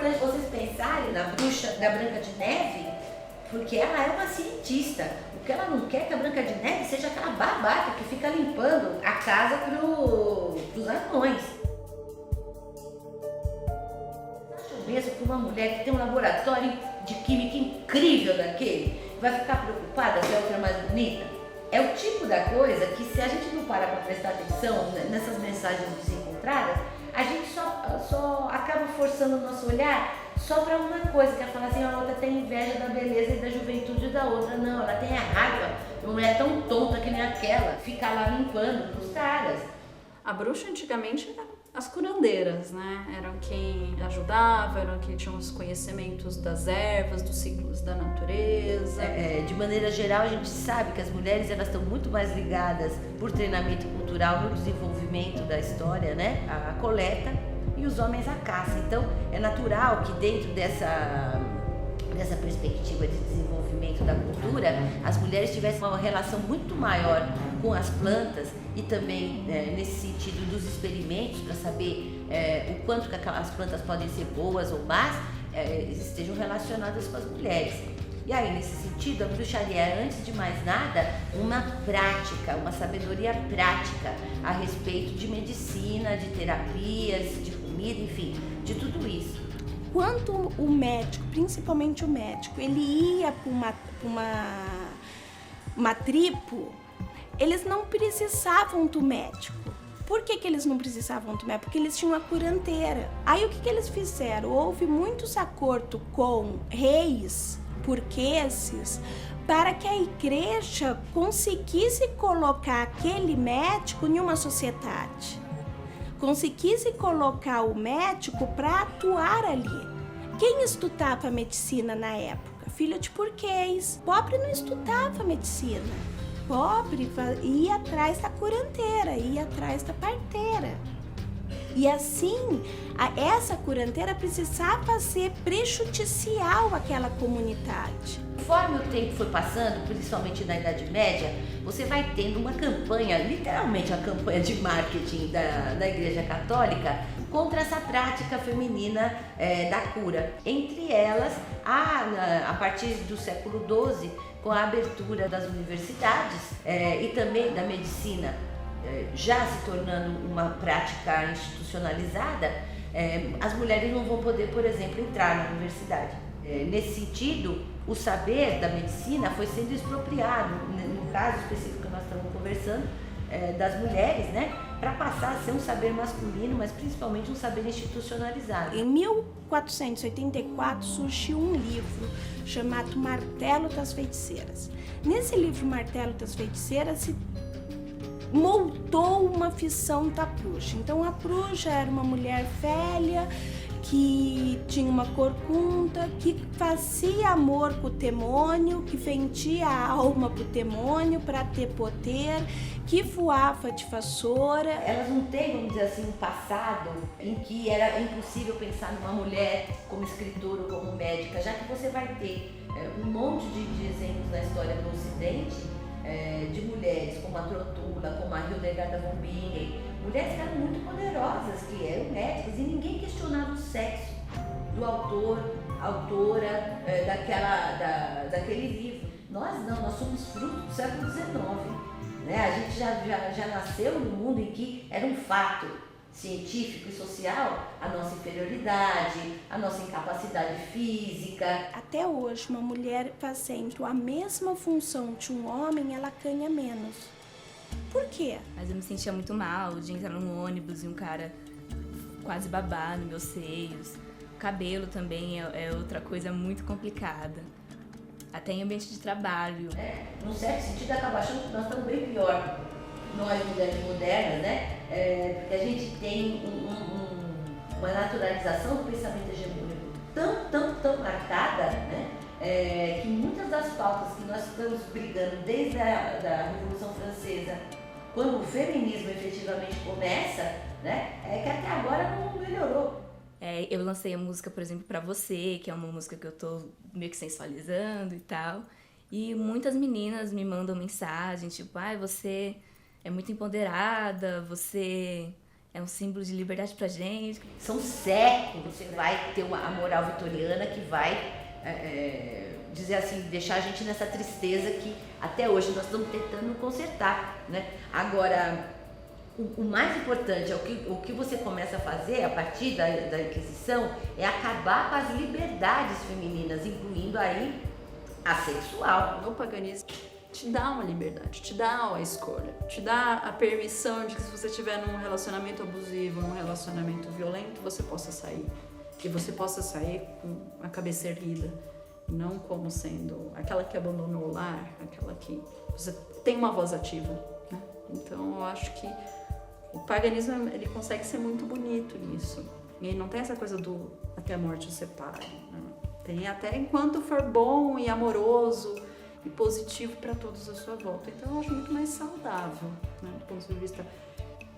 importante vocês pensarem na bruxa da Branca de Neve, porque ela é uma cientista. O que ela não quer é que a Branca de Neve seja aquela babaca que fica limpando a casa pros anões. Vocês acham mesmo que uma mulher que tem um laboratório de química incrível daquele vai ficar preocupada se a outra é mais bonita? É o tipo da coisa que, se a gente não parar para prestar atenção nessas mensagens desencontradas, a gente só acaba forçando o nosso olhar só para uma coisa, que é falar assim, a outra tem inveja da beleza e da juventude da outra. Não, ela tem a raiva de uma mulher tão tonta que nem aquela, ficar lá limpando pros caras. A bruxa antigamente era as curandeiras, né? Eram quem ajudava, eram quem tinham os conhecimentos das ervas, dos ciclos da natureza. De maneira geral, a gente sabe que as mulheres elas estão muito mais ligadas por treinamento cultural no desenvolvimento da história, né? A coleta, e os homens à caça. Então, é natural que dentro dessa perspectiva de desenvolvimento da cultura, as mulheres tivessem uma relação muito maior com as plantas e também nesse sentido dos experimentos para saber o quanto que aquelas plantas podem ser boas ou más, estejam relacionadas com as mulheres. E aí, nesse sentido, a bruxaria é, antes de mais nada, uma prática, uma sabedoria prática a respeito de medicina, de terapias, de comida, enfim, de tudo isso. Quando o médico, principalmente o médico, ele ia para uma tribo, eles não precisavam do médico. Por que eles não precisavam do médico? Porque eles tinham a curanteira. Aí o que eles fizeram? Houve muitos acordos com reis, burgueses, para que a igreja conseguisse colocar aquele médico em uma sociedade. Conseguisse colocar o médico para atuar ali. Quem estudava medicina na época? Filho de burguês. Pobre não estudava medicina. Pobre ia atrás da curanteira, ia atrás da parteira. E assim, essa curanteira precisava ser prejudicial àquela comunidade. Conforme o tempo foi passando, principalmente na Idade Média, você vai tendo uma campanha, literalmente a campanha de marketing da Igreja Católica contra essa prática feminina da cura. Entre elas, a partir do século XII, com a abertura das universidades e também da medicina, já se tornando uma prática institucionalizada, as mulheres não vão poder, por exemplo, entrar na universidade. Nesse sentido, o saber da medicina foi sendo expropriado, no caso específico que nós estamos conversando, das mulheres, né, para passar a ser um saber masculino, mas principalmente um saber institucionalizado. Em 1484 surgiu um livro chamado Martelo das Feiticeiras. Nesse livro Martelo das Feiticeiras se montou uma ficção da bruxa. Então a bruxa era uma mulher velha que tinha uma corcunda, que fazia amor com o demônio, que vendia a alma pro demônio para ter poder, que voava de vassoura. Elas não têm, vamos dizer assim, um passado em que era impossível pensar numa mulher como escritora ou como médica, já que você vai ter um monte de exemplos na história do Ocidente, de mulheres como a Trotula, como a Hildegarda von Bingen, mulheres que eram muito poderosas, que eram médicas, e ninguém questionava o sexo do autor, autora daquele livro. Nós não, nós somos fruto do século XIX. Né? A gente já nasceu num mundo em que era um fato científico e social a nossa inferioridade, a nossa incapacidade física. Até hoje, uma mulher fazendo a mesma função de um homem, ela ganha menos. Por quê? Mas eu me sentia muito mal de entrar num ônibus e um cara quase babar nos meus seios. O cabelo também é outra coisa muito complicada. Até em ambiente de trabalho. Num certo sentido, acaba achando que nós estamos bem pior, nós mulheres modernas, né? Porque a gente tem uma naturalização do pensamento hegemônico tão marcada, né? Que muitas das pautas que nós estamos brigando desde a Revolução Francesa, quando o feminismo efetivamente começa, né? Que até agora não melhorou. Eu lancei a música, por exemplo, Pra Você, que é uma música que eu tô meio que sensualizando e tal. E muitas meninas me mandam mensagem, tipo, você é muito empoderada, você é um símbolo de liberdade pra gente. São séculos, você vai ter a moral vitoriana que vai dizer assim, deixar a gente nessa tristeza que até hoje nós estamos tentando consertar, né? Agora, o mais importante, o que você começa a fazer a partir da Inquisição é acabar com as liberdades femininas, incluindo aí a sexual. O paganismo te dá uma liberdade, te dá a escolha, te dá a permissão de que se você estiver num relacionamento abusivo, num relacionamento violento, você possa sair. E você possa sair com a cabeça erguida, não como sendo aquela que abandonou o lar, aquela que você tem uma voz ativa, né? Então eu acho que o paganismo, ele consegue ser muito bonito nisso. E não tem essa coisa do até a morte os separe, né? Tem até enquanto for bom e amoroso e positivo para todos à sua volta. Então eu acho muito mais saudável, né, do ponto de vista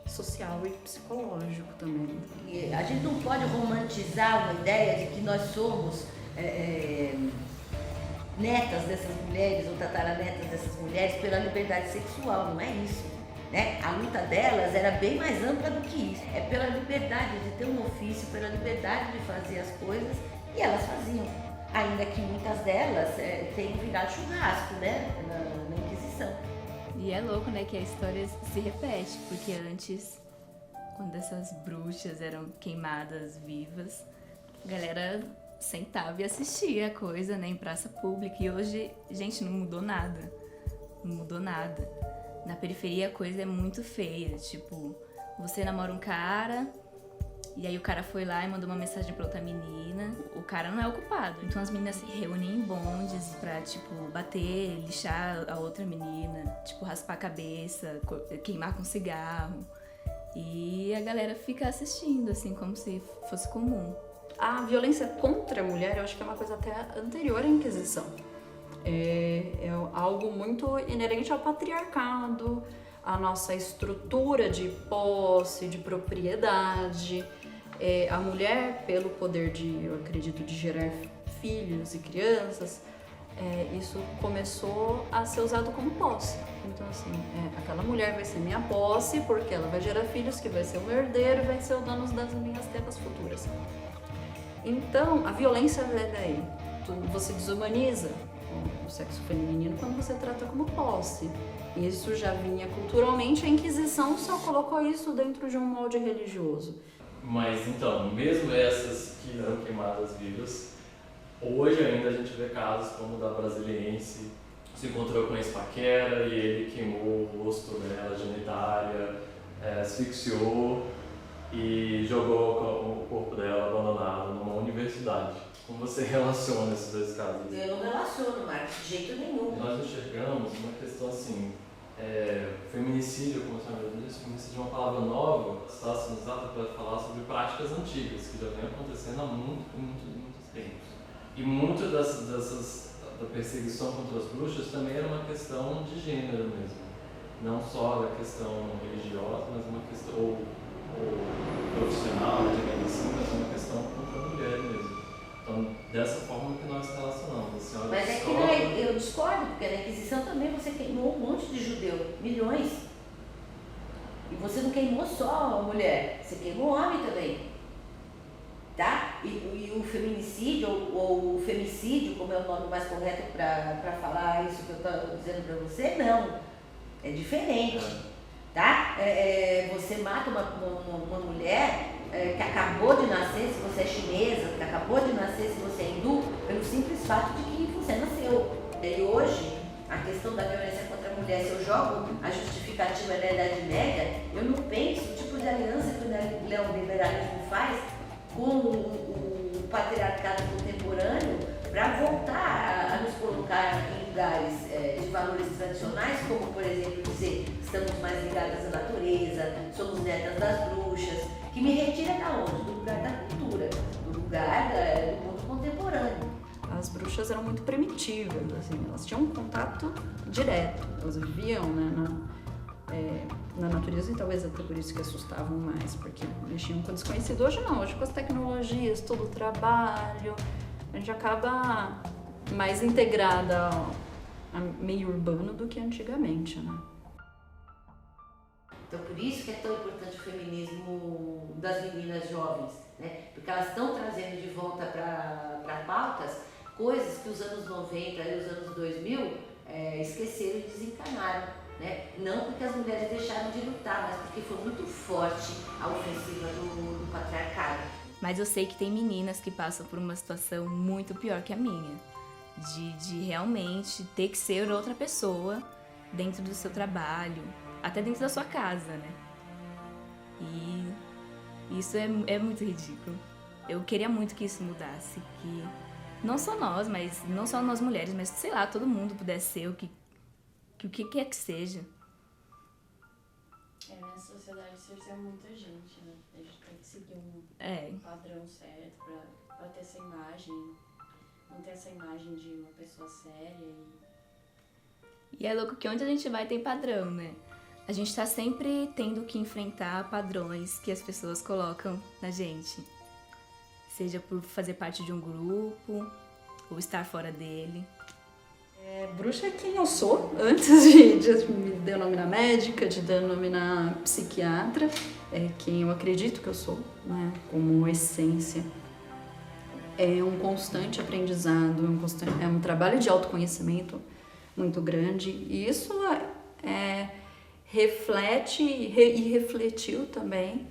social e psicológico também. E a gente não pode romantizar uma ideia de que nós somos netas dessas mulheres ou tataranetas dessas mulheres pela liberdade sexual, não é isso, né? A luta delas era bem mais ampla do que isso. É pela liberdade de ter um ofício, pela liberdade de fazer as coisas, e elas faziam. Ainda que muitas delas tenham virado churrasco, né, na Inquisição. E é louco, né, que a história se repete, porque antes, quando essas bruxas eram queimadas vivas, a galera sentava e assistia a coisa, né, em praça pública. E hoje, gente, não mudou nada. Não mudou nada. Na periferia a coisa é muito feia, tipo, você namora um cara, e aí o cara foi lá e mandou uma mensagem pra outra menina. O cara não é o culpado. Então as meninas se reúnem em bondes pra, tipo, bater, lixar a outra menina, tipo, raspar a cabeça, queimar com cigarro. E a galera fica assistindo, assim, como se fosse comum. A violência contra a mulher, eu acho que é uma coisa até anterior à Inquisição. É algo muito inerente ao patriarcado, à nossa estrutura de posse, de propriedade. A mulher, pelo poder eu acredito, de gerar filhos e crianças, isso começou a ser usado como posse. Então, assim, aquela mulher vai ser minha posse porque ela vai gerar filhos, que vai ser o meu herdeiro e vai ser o dono das minhas terras futuras. Então, a violência vem daí. Você desumaniza o sexo feminino quando você trata como posse. Isso já vinha culturalmente, a Inquisição só colocou isso dentro de um molde religioso. Mas então, mesmo essas que eram queimadas vivas, hoje ainda a gente vê casos como o da brasiliense, se encontrou com a ex-paquera e ele queimou o rosto dela, a genitália, asfixiou e jogou o corpo dela abandonado numa universidade. Como você relaciona esses dois casos? Eu não relaciono, Marcos, de jeito nenhum. Nós enxergamos uma questão assim, feminicídio, como você disse, feminicídio é uma palavra nova, está sendo usada para falar sobre práticas antigas, que já vem acontecendo há muitos tempos. E muito da perseguição contra as bruxas também era uma questão de gênero mesmo. Não só da questão religiosa, mas uma questão ou profissional, digamos assim, mas uma questão contra a mulher mesmo. Então, dessa forma que nós relacionamos. Assim, mas é que eu discordo, porque na Inquisição também você queimou um monte de judeu, milhões. E você não queimou só a mulher, você queimou o homem também. Tá? E o feminicídio, ou o femicídio, como é o nome mais correto para falar isso que eu estou dizendo para você, não. É diferente. Tá? Você mata uma mulher que acabou de nascer, se você é chinesa, que acabou de nascer, se você é hindu, pelo simples fato de que você nasceu. E hoje, a questão da violência contra a mulher, se eu jogo a justificativa da Idade Média, eu não penso o tipo de aliança que o neoliberalismo faz com o patriarcado contemporâneo para voltar a nos colocar em lugares de valores tradicionais, como, por exemplo, dizer que estamos mais ligadas à natureza, somos netas das bruxas, que me retira da onde? Do lugar da cultura, do lugar do mundo contemporâneo. As bruxas eram muito primitivas, assim, elas tinham um contato direto, elas viviam, né, na natureza, e talvez até por isso que assustavam mais, porque mexiam com o desconhecido. Hoje não, hoje com as tecnologias, todo o trabalho, a gente acaba mais integrada a meio urbano do que antigamente, né? Então, por isso que é tão importante o feminismo das meninas jovens, né? Porque elas estão trazendo de volta para pautas coisas que os anos 90 e os anos 2000 esqueceram e desencanaram, né? Não porque as mulheres deixaram de lutar, mas porque foi muito forte a ofensiva do patriarcado. Mas eu sei que tem meninas que passam por uma situação muito pior que a minha, de realmente ter que ser outra pessoa dentro do seu trabalho, até dentro da sua casa, né? E isso é muito ridículo. Eu queria muito que isso mudasse, que não só nós, mas não só nós mulheres, mas sei lá, todo mundo pudesse ser o que quer que seja. Nessa sociedade cerceia muita gente, né? A gente tem que seguir um padrão certo pra ter essa imagem, não ter essa imagem de uma pessoa séria E é louco que onde a gente vai tem padrão, né? A gente tá sempre tendo que enfrentar padrões que as pessoas colocam na gente. Seja por fazer parte de um grupo, ou estar fora dele. Bruxa é quem eu sou, antes de me denominar médica, de denominar psiquiatra. É quem eu acredito que eu sou, né? Como essência. É um constante aprendizado, é um trabalho de autoconhecimento muito grande. E isso reflete e refletiu também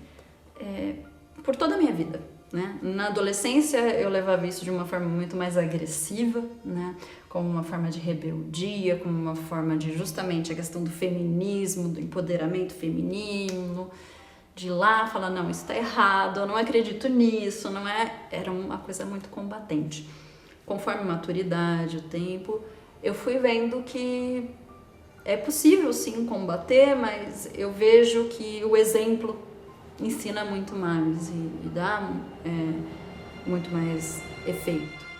por toda a minha vida, né? Na adolescência eu levava isso de uma forma muito mais agressiva, né? Como uma forma de rebeldia, como uma forma de justamente a questão do feminismo, do empoderamento feminino, de ir lá falar, não, isso está errado, eu não acredito nisso, não é? Era uma coisa muito combatente. Conforme a maturidade, o tempo, eu fui vendo que é possível sim combater, mas eu vejo que o exemplo ensina muito mais e dá muito mais efeito.